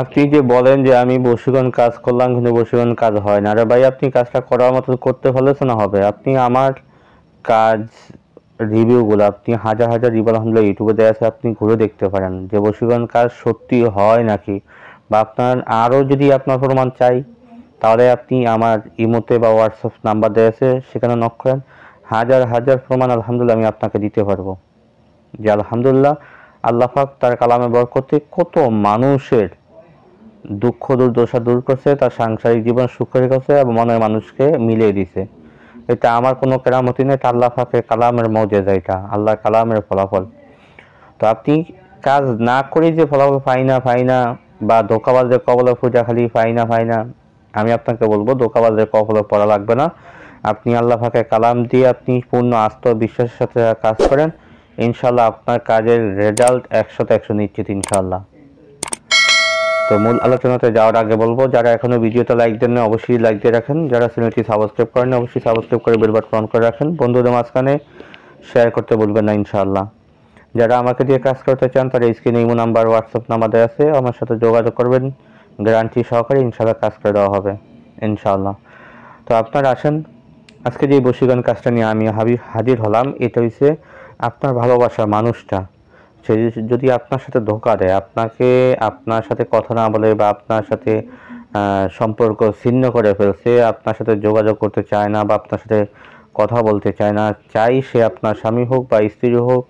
আপনি যে বলেন যে আমি বশীকরণ কাজ করলাম কিন্তু বশীকরণ কাজ হয় না। আরে ভাই, আপনি কাজটা করার মতো করতে পারলেন না হবে। আপনি আমার কাজ রিভিউগুলো আপনি হাজার হাজার রিভিউ আলহামদুলিল্লাহ ইউটিউবে দেওয়া আছে, আপনি ঘুরে দেখতে পারেন যে বশীকরণ কাজ সত্যি হয় নাকি। বা আপনার আরও যদি আপনার প্রমাণ চাই তাহলে আপনি আমার ইমোতে বা হোয়াটসঅ্যাপ নাম্বার দেওয়া আছে সেখানে নক করেন। হাজার হাজার প্রমাণ আলহামদুলিল্লাহ আমি আপনাকে দিতে পারবো যে আলহামদুলিল্লাহ আল্লাহ পাক তার কালামে বরকতে কত মানুষের দুঃখ দুর্দশা দূর করছে, তার সাংসারিক জীবন সুখের করছে এবং মনের মানুষকে মিলিয়ে দিছে। এটা আমার কোনো কেরামতি নেই, এটা আল্লাহ পাকের কালামের মৌজেজা, এটা আল্লাহর কালামের ফলাফল। তো আপনি কাজ না করেই যে ফলাফল পাই না বা ধোঁকাবাজের কবলে পূজা খালি পাই না, আমি আপনাকে বলবো ধোঁকাবাজের কবলে পড়া লাগবে না। আপনি আল্লাহ পাকের কালাম দিয়ে আপনি পূর্ণ আস্থা বিশ্বাসের সাথে কাজ করেন, ইনশাল্লাহ আপনার কাজের রেজাল্ট 100-100 নিশ্চিত ইনশাল্লাহ। তো মূল আলোচনাতে যাওয়ার আগে বলবো, যারা এখনো ভিডিওটা লাইক দেন না অবশ্যই লাইক দিয়ে রাখেন, যারা চ্যানেলটি সাবস্ক্রাইব করেন অবশ্যই সাবস্ক্রাইব করে বেল বাটন অন করে রাখেন, বন্ধুদের মাঝখানে শেয়ার করতে ভুলবেন না ইনশাআল্লাহ। যারা আমাকে দিয়ে কাজ করতে চান তারা স্ক্রিনে ইমো নাম্বার হোয়াটসঅ্যাপ নাম্বার দেওয়া আছে, আমার সাথে যোগাযোগ করবেন, গ্যারান্টি সহকারে ইনশাআল্লাহ কাজ করে দেওয়া হবে ইনশাআল্লাহ। তো আপনারা আসেন, আজকে যে বশীকরণ কাজটা নিয়ে আমি হাজির হলাম, এটা হচ্ছে আপনার ভালোবাসার মানুষটা সে যদি আপনার সাথে ধোঁকা দেয়, আপনাকে আপনার সাথে কথা না বলে বা আপনার সাথে সম্পর্ক ছিন্ন করে ফেলছে, আপনার সাথে যোগাযোগ করতে চায় না বা আপনার সাথে কথা বলতে চায় না, চাই সে আপনার স্বামী হোক বা স্ত্রী হোক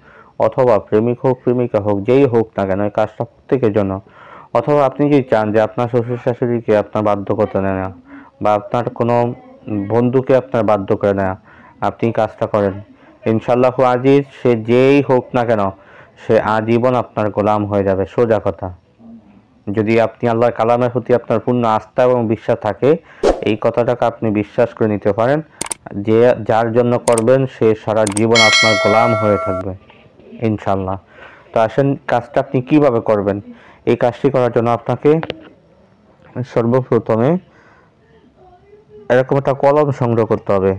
অথবা প্রেমিক হোক প্রেমিকা হোক, যেই হোক না কেন এই কাজটা প্রত্যেকের জন্য। অথবা আপনি যদি চান যে আপনার শ্বশুর শাশুড়িকে আপনার বাধ্য করতে নেয় না বা আপনার কোনো বন্ধুকে আপনার বাধ্য করে নেয়, আপনি কাজটা করেন ইনশাল্লাহ আজিজ, সে যেই হোক না কেন সে আজীবন আপনার গোলাম হয়ে যাবে, সোজা কথা। যদি আপনি আল্লাহর কালামের প্রতি আপনার পূর্ণ আস্থা এবং বিশ্বাস থাকে, এই কথাটাকে আপনি বিশ্বাস করে নিতে পারেন, যে যার জন্য করবেন সে সারা জীবন আপনার গোলাম হয়ে থাকবে ইনশাল্লাহ। তো আসেন কাজটা আপনি কিভাবে করবেন। এই কাজটি করার জন্য আপনাকে সর্বপ্রথমে এরকম একটা কলম সংগ্রহ করতে হবে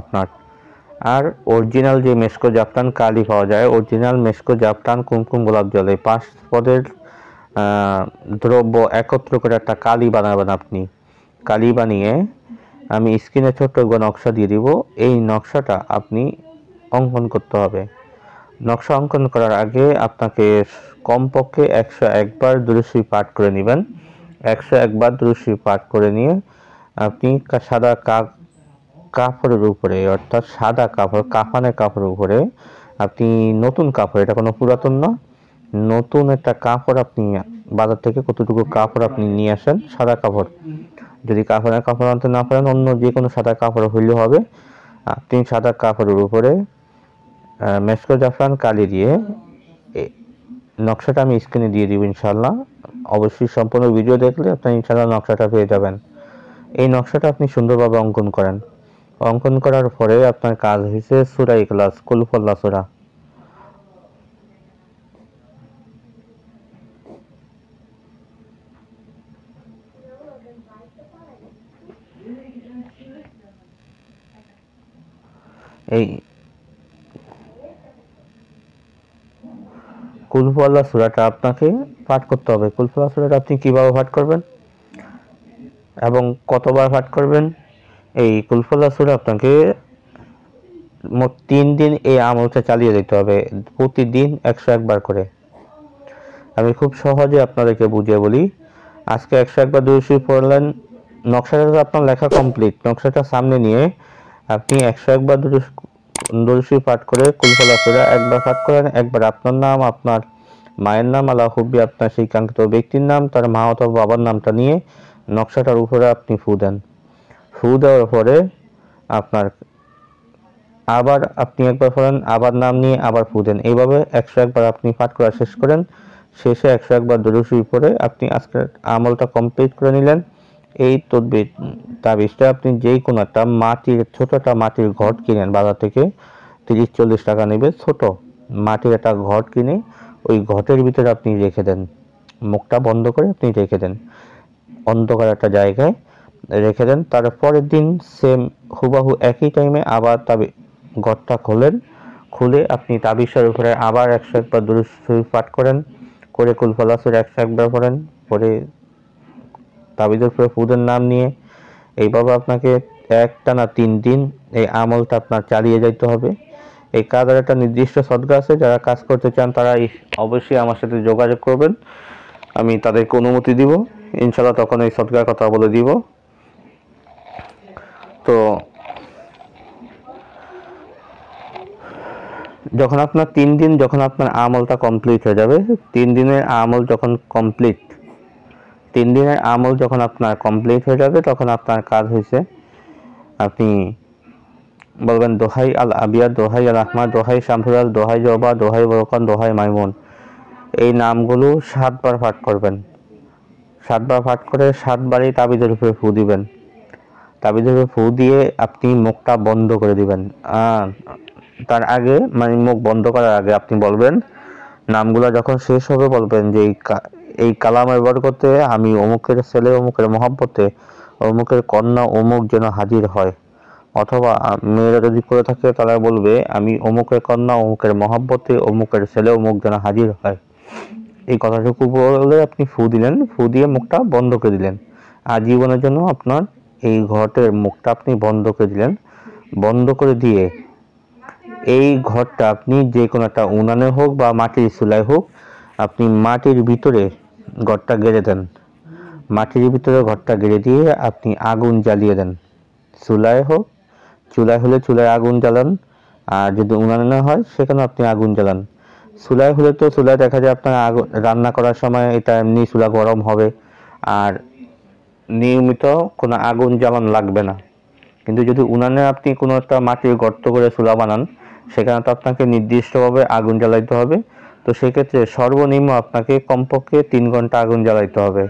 আপনার। আর অরিজিনাল যে মেসকো জাফরান কালি পাওয়া যায়, অরিজিনাল মেসকো জাফরান কুমকুম গোলাপ জল, এই 5 পদের দ্রব্য একত্র করে একটা কালি বানাবেন আপনি। কালি বানিয়ে আমি স্ক্রিনে ছোট্ট নকশা দিয়ে দিব, এই নকশাটা আপনি অঙ্কন করতে হবে। নকশা অঙ্কন করার আগে আপনাকে কমপক্ষে 101 বার দুরূদ শরীফ পাঠ করে নেবেন। 101 বার দুরূদ শরীফ পাঠ করে নিয়ে আপনি সাদা কাপড়ের উপরে, অর্থাৎ সাদা কাপড় কাফানের কাপড়ের উপরে আপনি নতুন কাপড়, এটা কোনো পুরাতন না, নতুন একটা কাপড় আপনি বাজার থেকে কতটুকু কাপড় আপনি নিয়ে আসেন, সাদা কাপড়। যদি কাফানের কাপড় আনতে না পারেন অন্য যে কোনো সাদা কাপড় হইলে হবে। আপনি সাদা কাপড়ের উপরে মেসকো জাফরান কালি দিয়ে নকশাটা আমি স্ক্রিনে দিয়ে দিব ইনশাল্লাহ। অবশ্যই সম্পূর্ণ ভিডিও দেখলে আপনি ইনশাল্লাহ নকশাটা পেয়ে যাবেন। এই নকশাটা আপনি সুন্দরভাবে অঙ্কন করেন। অঙ্কন করার পরে আপনার কাজ হয়েছে সূরা ইখলাস, কুল হুয়াল্লাহু সূরা। এই কুল হুয়াল্লাহু সূরাটা আপনাকে পাঠ করতে হবে। কুল হুয়াল্লাহু সূরাটা আপনি কিভাবে পাঠ করবেন এবং কতবার পাঠ করবেন, এই কুল হুয়াল্লাহু সূরা আপনাকে মোট 3 দিন এই আমলটা চালিয়ে যেতে হবে, প্রতিদিন 101 বার করে। আমি খুব সহজে আপনাদেরকে বুঝিয়ে বলি। আজকে 101 বার দুরূদ শরীফ পড়লেন, নকশাটা তো আপনার লেখা কমপ্লিট, নকশাটা সামনে নিয়ে আপনি 101 বার দুরূদ শরীফ পাঠ করে কুল হুয়াল্লাহু সূরা একবার পাঠ করেন, একবার আপনার নাম, আপনার মায়ের নাম, আল্লাহ হুব্বি আপনার সেই কাঙ্ক্ষিত ব্যক্তির নাম, তার মা অথবা বাবার নামটা নিয়ে নকশাটার উপরে আপনি ফু দেন। ফু দেওয়ার পরে আপনার আবার আপনি একবার পড়েন, আবার নাম নিয়ে আবার ফু দেন, এইভাবে 101 বার আপনি পাঠ করা শেষ করেন। শেষে 101 বার দুরূদ শরীফ পড়ে আপনি আজকের আমলটা কমপ্লিট করে নিলেন। এই তদবির তাবিজটা আপনি যেই কোনো একটা মাটির ছোট একটা মাটির ঘট কিনেন বাজার থেকে, 30-40 টাকা নেবে, ছোট মাটির একটা ঘট কিনে ওই ঘটের ভিতরে আপনি রেখে দেন, মুখটা বন্ধ করে আপনি রেখে দেন, অন্ধকার একটা জায়গায় রেখে দেন। তারপরের দিন সেম হুবাহু একই টাইমে আবার ঘরটা খোলেন, খুলে আপনি তাবিজের উপরে আবার 101 বার দুরূদ শরীফ পাঠ করেন। করে কুলফালাসের 101 পড়েন, পরে তাবিজের উপরে ফুদের নাম নিয়ে এইভাবে আপনাকে একটানা 3 দিন এই আমলটা আপনার চালিয়ে যাইতে হবে। এই কাজের একটা নির্দিষ্ট সদকা আছে, যারা কাজ করতে চান তারা অবশ্যই আমার সাথে যোগাযোগ করবেন, আমি তাদেরকে অনুমতি দিব, ইনশাআল্লাহ তখন এই সদকার কথা বলে দিব। তো যখন আপনার 3 দিন যখন আপনার আমলটা কমপ্লিট হয়ে যাবে, 3 দিনের আমল যখন কমপ্লিট 3 দিনের আমল যখন আপনার কমপ্লিট হয়ে যাবে, তখন আপনার কাজ হয়েছে, আপনি বলবেন দোহাই আল আবিয়া, দোহাই আল আহমদ, দোহাই শামসুল, দোহাই জবা, দোহাই বরকান, দোহাই মাইমুন, এই নামগুলো 7 বার পাঠ করবেন। 7 বার পাঠ করে 7 বারই তাবিজের উপরে ফু দিবেন। তাবিজের উপরে ফু দিয়ে আপনি মুখটা বন্ধ করে দিবেন। তার আগে মানে মুখ বন্ধ করার আগে আপনি বলবেন, নামগুলো যখন শেষ হবে বলবেন যে এই কালামের বরকতে আমি অমুকের ছেলে অমুকের মহব্বতে অমুকের কন্যা অমুক যেন হাজির হয়। অথবা মেয়েরা যদি করে থাকে তারা বলবে আমি অমুকের কন্যা অমুকের মহব্বতে অমুকের ছেলে অমুক যেন হাজির হয়। এই কথাটুকু বলে আপনি ফু দিলেন, ফু দিয়ে মুখটা বন্ধ করে দিলেন। আজীবনের জন্য আপনার এই ঘটের মুখটা আপনি বন্ধ করে দিলেন। বন্ধ করে দিয়ে এই ঘরটা আপনি যে কোনো একটা উনানে হোক বা মাটির চুলায় হোক, আপনি মাটির ভিতরে ঘরটা গেড়ে দেন। মাটির ভিতরে ঘরটা গেড়ে দিয়ে আপনি আগুন জ্বালিয়ে দেন। চুলায় হোক, চুলায় হলে চুলায় আগুন জ্বালান, আর যদি উনানে হয় সেখানে আপনি আগুন জ্বালান। চুলায় হলে তো চুলায় দেখা যায় আপনার আগুন রান্না করার সময় এটা এমনি চুলা গরম হবে, আর নিয়মিত কোনো আগুন জ্বালান লাগবে না। কিন্তু যদি উনানে আপনি কোনো একটা মাটির গর্ত করে চুলা বানান, সেখানে তো আপনাকে নির্দিষ্টভাবে আগুন জ্বালাইতে হবে। তো সেক্ষেত্রে সর্বনিম্ন আপনাকে কমপক্ষে 3 ঘন্টা আগুন জ্বালাইতে হবে।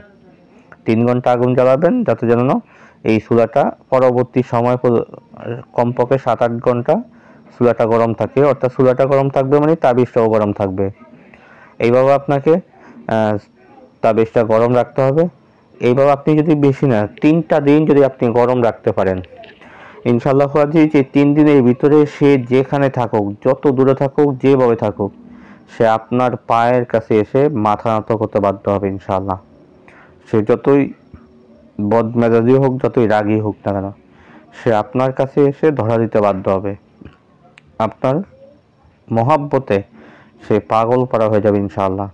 3 ঘন্টা আগুন জ্বালাবেন, যাতে যেন এই চুলাটা পরবর্তী সময় কমপক্ষে 7-8 ঘন্টা চুলাটা গরম থাকে। অর্থাৎ চুলাটা গরম থাকবে মানে তাবিজটাও গরম থাকবে। এইভাবে আপনাকে তাবিজটা গরম রাখতে হবে। এইভাবে আপনি যদি বেশি না 3টা দিন যদি আপনি গরম রাখতে পারেন, ইনশাআল্লাহ যে 3 দিনের ভিতরে সে যেখানে থাকুক, যত দূরে থাকুক, যেভাবে থাকুক, সে আপনার পায়ের কাছে এসে মাথা নত করতে বাধ্য হবে ইনশাআল্লাহ। সে যতই বদমেজাজি হোক, যতই রাগী হোক না কেন, সে আপনার কাছে এসে ধরা দিতে বাধ্য হবে। আপনার মহাব্বতে সে পাগল করা হয়ে যাবে ইনশাআল্লাহ।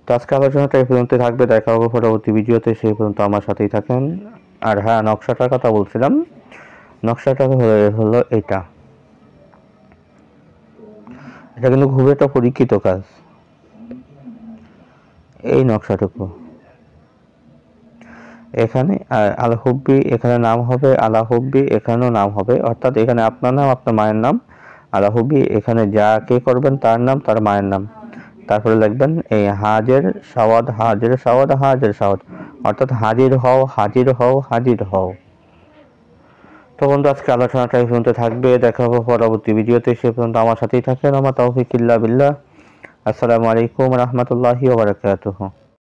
তো আজকে আলোচনাটা এই পর্যন্ত থাকবে। দেখা হবে পরবর্তী ভিডিওতে, সেই পর্যন্ত আমার সাথেই থাকেন। আর হ্যাঁ, নকশাটার কথা বলছিলাম, নকশাটা হলো এটা কিন্তু খুব একটা পরীক্ষিত কাজ। এই নকশাটুকু এখানে আল হুব্বি, এখানে নাম হবে আলা হুব্বি, এখানেও নাম হবে, অর্থাৎ এখানে আপনার নাম, আপনার মায়ের নাম, আলা হুব্বি, এখানে যাকে করবেন তার নাম, তার মায়ের নাম। তারপরে লিখবেন এই হাজের সাওয়াদ, হাজের সাওয়াদ, হাজের সাওয়াদ, অর্থাৎ হাজির হও, হাজির হও, হাজির হও। তো বন্ধু, আজকে আলোচনাটা এই পর্যন্ত থাকবে। দেখা হবে পরবর্তী ভিডিওতে, সে পর্যন্ত আমার সাথেই থাকেন। আমার তৌফিক ইল্লা বিল্লাহ। আসসালামু আলাইকুম রাহমাতুল্লাহি ওয়া বারাকাতুহু।